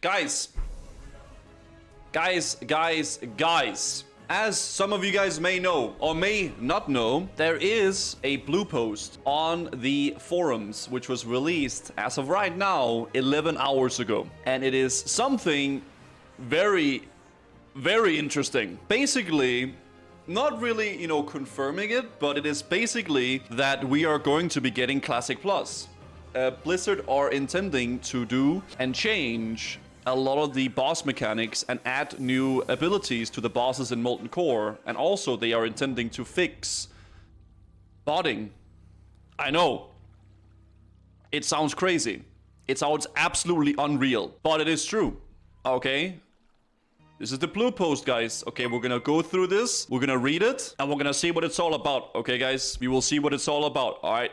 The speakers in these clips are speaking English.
Guys. As some of you guys may know or may not know, there is a blue post on the forums which was released as of right now 11 hours ago. And it is something very interesting. Basically, not really, confirming it, but it is basically that we are going to be getting Classic Plus. Blizzard are intending to do and change a lot of the boss mechanics and add new abilities to the bosses in Molten Core, and also they are intending to fix botting. I know. It sounds crazy. It sounds absolutely unreal, but it is true. Okay? This is the blue post, guys. Okay, we're gonna go through this, we're gonna read it, and we're gonna see what it's all about. Okay, guys? We will see what it's all about, alright?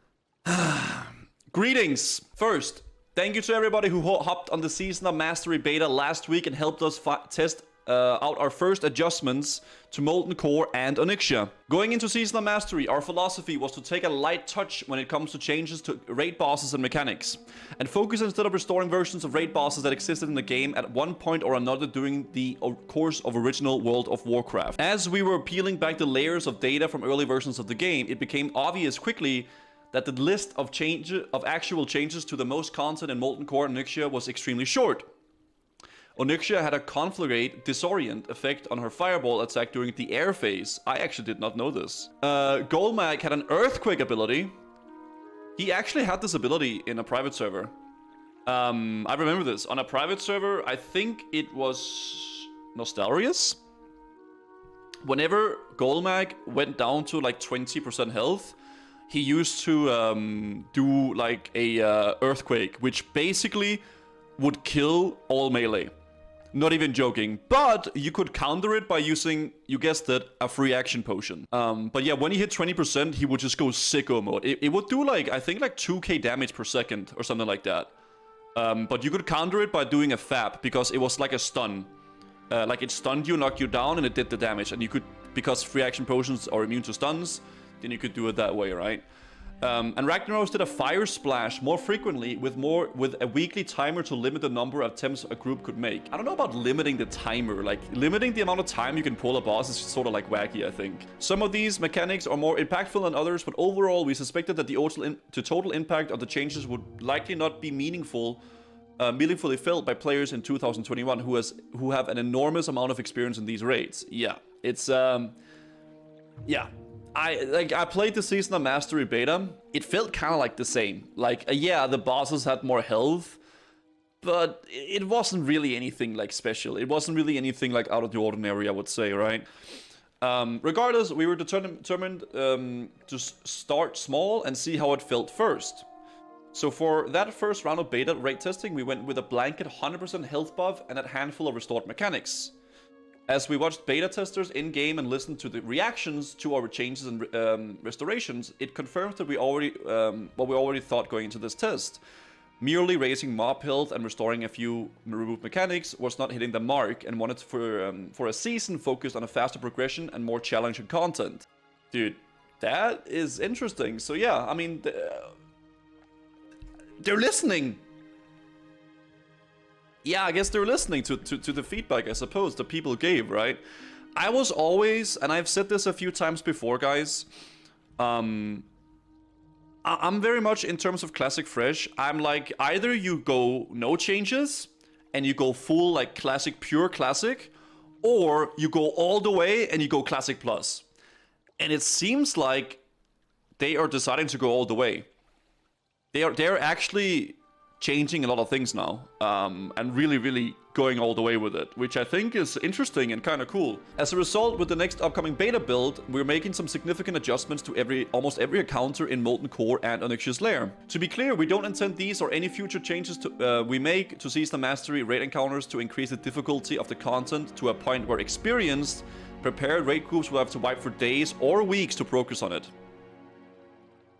Greetings! First, thank you to everybody who hopped on the Season of Mastery beta last week and helped us test out our first adjustments to Molten Core and Onyxia. Going into Season of Mastery, our philosophy was to take a light touch when it comes to changes to raid bosses and mechanics, and focus instead of restoring versions of raid bosses that existed in the game at one point or another during the course of original World of Warcraft. As we were peeling back the layers of data from early versions of the game, it became obvious quickly that the list of actual changes to the most content in Molten Core and Onyxia was extremely short. Onyxia had a conflagrate disorient effect on her fireball attack during the air phase. I actually did not know this. Golmag had an earthquake ability. He actually had this ability in a private server. I remember this. On a private server, I think it was Nostalrius. Whenever Golmag went down to like 20% health, he used to do like a earthquake, which basically would kill all melee. Not even joking. But you could counter it by using, you guessed it, a free action potion. But yeah, when he hit 20%, he would just go sicko mode. It would do like, I think like 2k damage per second or something like that. But you could counter it by doing a fab, because it was like a stun. Like it stunned you, knocked you down, and it did the damage. And you could, because free action potions are immune to stuns, then you could do it that way, right? And Ragnaros did a fire splash more frequently with a weekly timer to limit the number of attempts a group could make. I don't know about limiting the timer, like limiting the amount of time you can pull a boss is sort of like wacky, I think. Some of these mechanics are more impactful than others, but overall we suspected that the total impact of the changes would likely not be meaningfully felt by players in 2021 who have an enormous amount of experience in these raids. Yeah, it's yeah. I played the Season of Mastery beta. It felt kind of like the same. Like, yeah, the bosses had more health, but it wasn't really anything like special. It wasn't really anything like out of the ordinary, I would say, right? Regardless, we were determined to start small and see how it felt first. So for that first round of beta raid testing, we went with a blanket 100% health buff and a handful of restored mechanics. As we watched beta testers in-game and listened to the reactions to our changes and restorations, it confirms that what we already thought going into this test. Merely raising mob health and restoring a few removed mechanics was not hitting the mark, and wanted for a season focused on a faster progression and more challenging content. Dude, that is interesting. So yeah, I mean, they're listening. Yeah, I guess they're listening to the feedback, I suppose, the people gave, right? I was always, and I've said this a few times before, guys, I'm very much, in terms of Classic Fresh, I'm like, either you go no changes, and you go full, like, Classic, pure Classic, or you go all the way, and you go Classic Plus. And it seems like they are deciding to go all the way. They're actually changing a lot of things now, and really going all the way with it, which I think is interesting and kind of cool. As a result, with the next upcoming beta build, we're making some significant adjustments to almost every encounter in Molten Core and Onyxia's Lair. To be clear, we don't intend these or any future changes we make to Season of Mastery raid encounters to increase the difficulty of the content to a point where experienced, prepared raid groups will have to wipe for days or weeks to progress on it.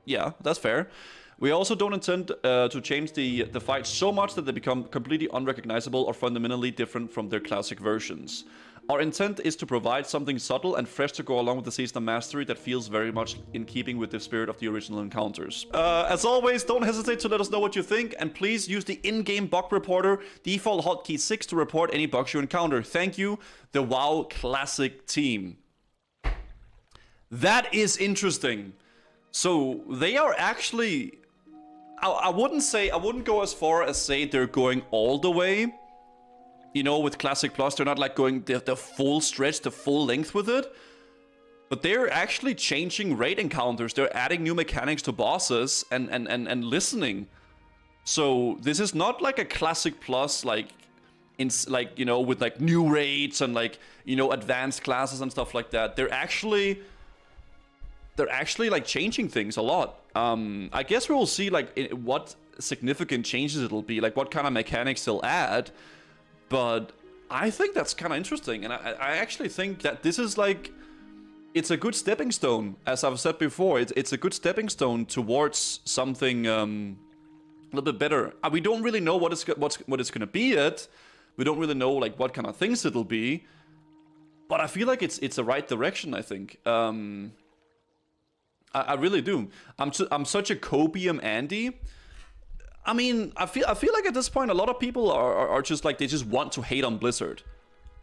Yeah, that's fair. We also don't intend to change the fights so much that they become completely unrecognizable or fundamentally different from their classic versions. Our intent is to provide something subtle and fresh to go along with the Season of Mastery that feels very much in keeping with the spirit of the original encounters. As always, don't hesitate to let us know what you think, and please use the in-game bug reporter, default hotkey 6, to report any bugs you encounter. Thank you, the WoW Classic team. That is interesting. So they are actually... I wouldn't go as far as say they're going all the way. You know, with Classic Plus, they're not like going the full stretch, the full length with it. But they're actually changing raid encounters. They're adding new mechanics to bosses and listening. So this is not like a Classic Plus, like you know, with like new raids and like, you know, advanced classes and stuff like that. They're actually like changing things a lot. I guess we will see like what significant changes it'll be, like what kind of mechanics they'll add. But I think that's kind of interesting, and I actually think that this is like, it's a good stepping stone, as I've said before. It's a good stepping stone towards something a little bit better. We don't really know what it's gonna be yet. We don't really know like what kind of things it'll be, but I feel like it's the right direction. I think I really do. I'm such a copium Andy. I mean, I feel like at this point, a lot of people are just like, they just want to hate on Blizzard.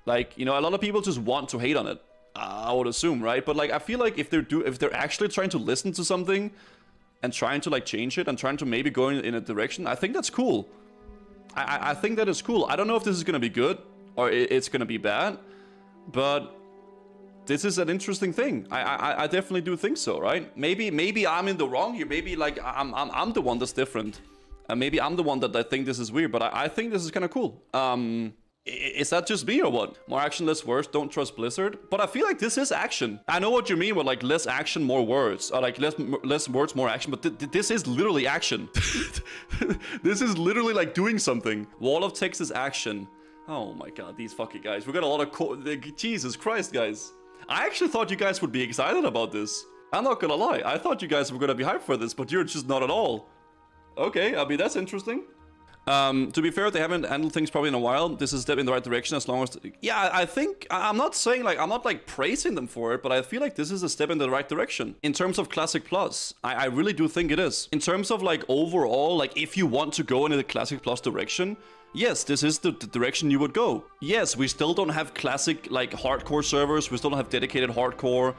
Like, you know, a lot of people just want to hate on it. I would assume, right? But like, I feel like if they're actually trying to listen to something and trying to like change it and trying to maybe go in a direction, I think that's cool. I think that is cool. I don't know if this is gonna be good or it's gonna be bad, but this is an interesting thing. I definitely do think so, right? Maybe I'm in the wrong here. Maybe like I'm the one that's different. Maybe I'm the one that I think this is weird, but I think this is kind of cool. Is that just me or what? More action, less words, don't trust Blizzard. But I feel like this is action. I know what you mean with like less action, more words. Or like less words, more action. But this is literally action. This is literally like doing something. Wall of text is action. Oh my god, these fucking guys. We got a lot of Jesus Christ, guys. I actually thought you guys would be excited about this. I'm not gonna lie. I thought you guys were gonna be hyped for this, but you're just not at all. Okay, I mean, that's interesting. To be fair, they haven't handled things probably in a while. This is a step in the right direction as long as... Yeah, I think... I'm not saying, like... I'm not, like, praising them for it, but I feel like this is a step in the right direction. In terms of Classic Plus, I really do think it is. In terms of, like, overall, like, if you want to go in the Classic Plus direction, yes, this is the direction you would go. Yes, we still don't have Classic, like, hardcore servers. We still don't have dedicated hardcore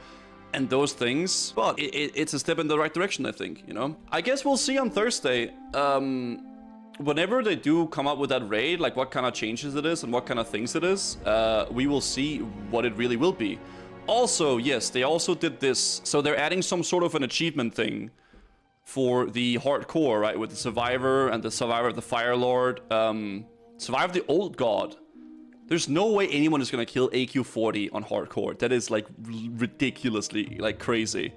and those things, but it's a step in the right direction, I think, you know? I guess we'll see on Thursday, whenever they do come up with that raid, like what kind of changes it is and what kind of things it is, we will see what it really will be. Also, yes, they also did this, so they're adding some sort of an achievement thing for the hardcore, right, with the Survivor and the Survivor of the Fire Lord, Survivor of the Old God. There's no way anyone is gonna kill AQ40 on hardcore. That is like ridiculously like crazy.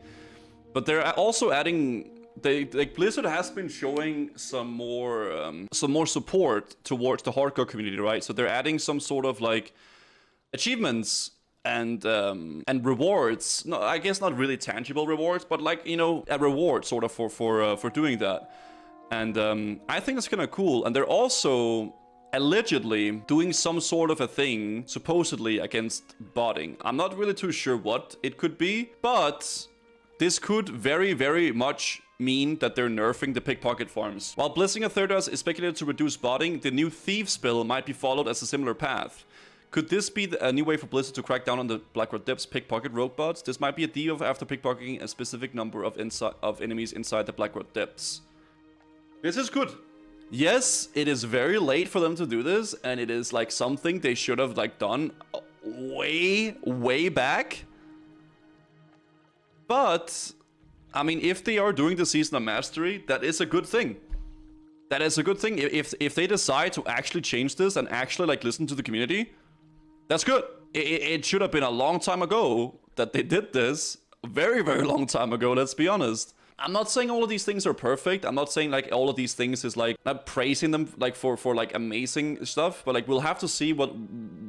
But they're also adding, like Blizzard has been showing some more support towards the hardcore community, right? So they're adding some sort of like achievements and rewards. No, I guess not really tangible rewards, but like, you know, a reward sort of for doing that. And I think it's kind of cool. And they're also allegedly doing some sort of a thing, supposedly, against botting. I'm not really too sure what it could be, but this could very, very much mean that they're nerfing the pickpocket farms. While Blessing a Third is speculated to reduce botting, the new Thief spell might be followed as a similar path. Could this be a new way for Blizzard to crack down on the Blackroot Depths pickpocket rogue bots? This might be a deal after pickpocketing a specific number of enemies inside the Blackroot Depths. This is good. Yes, it is very late for them to do this, and it is like something they should have like done way back. But I mean, if they are doing the Season of Mastery, that is a good thing. That is a good thing. If they decide to actually change this and actually like listen to the community, that's good. It should have been a long time ago that they did this. A very, very long time ago, let's be honest. I'm not saying all of these things are perfect. I'm not saying like all of these things is like, not praising them like for like amazing stuff, but like we'll have to see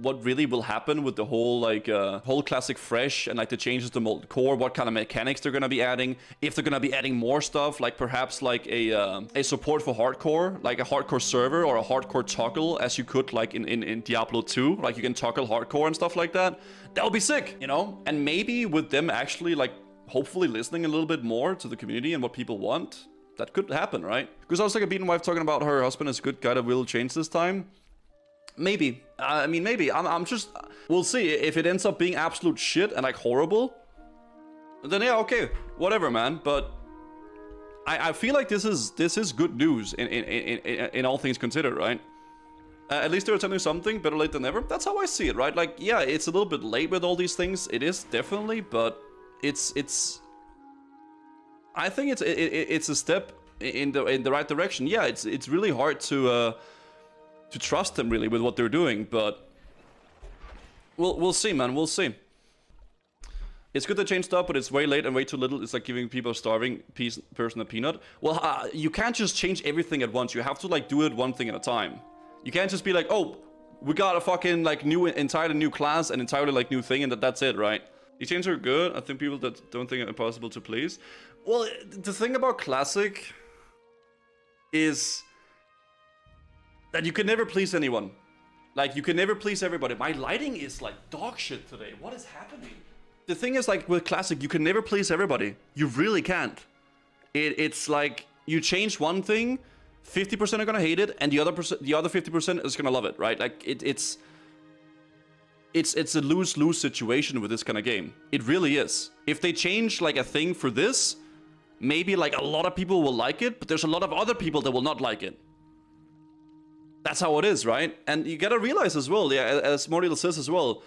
what really will happen with the whole like whole classic fresh and like the changes to molten core, what kind of mechanics they're gonna be adding, if they're gonna be adding more stuff, like perhaps like a support for hardcore, like a hardcore server or a hardcore toggle, as you could like in Diablo 2, like you can toggle hardcore and stuff like that. That would be sick, you know? And maybe with them actually like hopefully listening a little bit more to the community and what people want, that could happen, right? Because I was like a beaten wife talking about her husband is a good guy that will change this time. Maybe. I mean, maybe. I'm just... We'll see. If it ends up being absolute shit and like horrible, then yeah, okay. Whatever, man. But I feel like this is good news in all things considered, right? At least they're attempting something. Better late than never. That's how I see it, right? Like, yeah, it's a little bit late with all these things. It is, definitely. But it's... I think it's a step in the right direction. Yeah, it's really hard to trust them really with what they're doing, but we'll see, man. We'll see. It's good to change stuff, but it's way late and way too little. It's like giving people a starving person a peanut. Well, you can't just change everything at once. You have to like do it one thing at a time. You can't just be like, oh, we got a fucking like entirely new class and entirely like new thing, and that's it, right? These changes are good. I think people that don't think it impossible to please. Well, the thing about Classic is that you can never please anyone. Like, you can never please everybody. My lighting is like dog shit today. What is happening? The thing is, like, with Classic, you can never please everybody. You really can't. It's like, you change one thing, 50% are gonna hate it, and the other 50% is gonna love it, right? Like, it's a lose-lose situation with this kind of game. It really is. If they change, like, a thing for this, maybe, like, a lot of people will like it, but there's a lot of other people that will not like it. That's how it is, right? And you gotta realize as well, yeah, as Mordial says as well,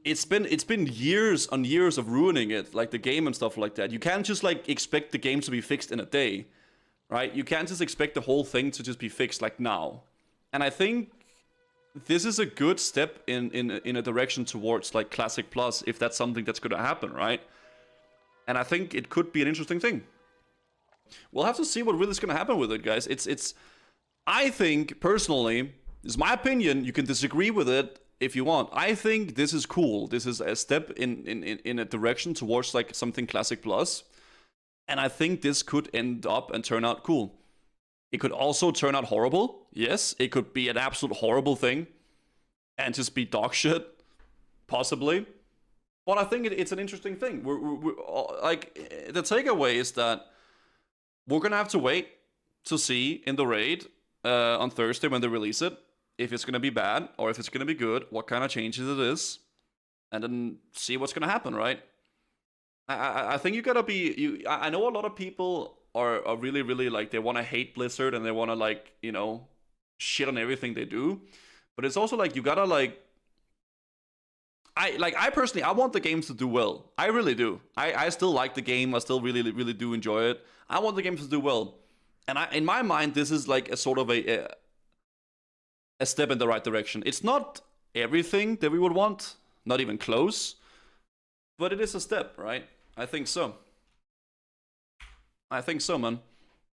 it's been years on years of ruining it, like the game and stuff like that. You can't just, like, expect the game to be fixed in a day, right? You can't just expect the whole thing to just be fixed, like, now. And I think this is a good step in a direction towards, like, Classic Plus, if that's something that's gonna happen, right? And I think it could be an interesting thing. We'll have to see what really is gonna happen with it, guys. I think, personally, this is my opinion, you can disagree with it if you want. I think this is cool. This is a step in a direction towards, like, something Classic Plus. And I think this could end up and turn out cool. It could also turn out horrible. Yes, it could be an absolute horrible thing. And just be dog shit. Possibly. But I think it's an interesting thing. We're like, the takeaway is that we're gonna have to wait to see in the raid on Thursday when they release it, if it's gonna be bad or if it's gonna be good, what kind of changes it is, and then see what's gonna happen, right? I think you gotta be. I know a lot of people are really, really like, they want to hate Blizzard and they want to, like, you know, shit on everything they do, but it's also like you gotta like. I personally, I want the games to do well. I really do. I still like the game. I still really, really do enjoy it. I want the games to do well. And in my mind, this is like a sort of a step in the right direction. It's not everything that we would want. Not even close. But it is a step, right? I think so. I think so, man.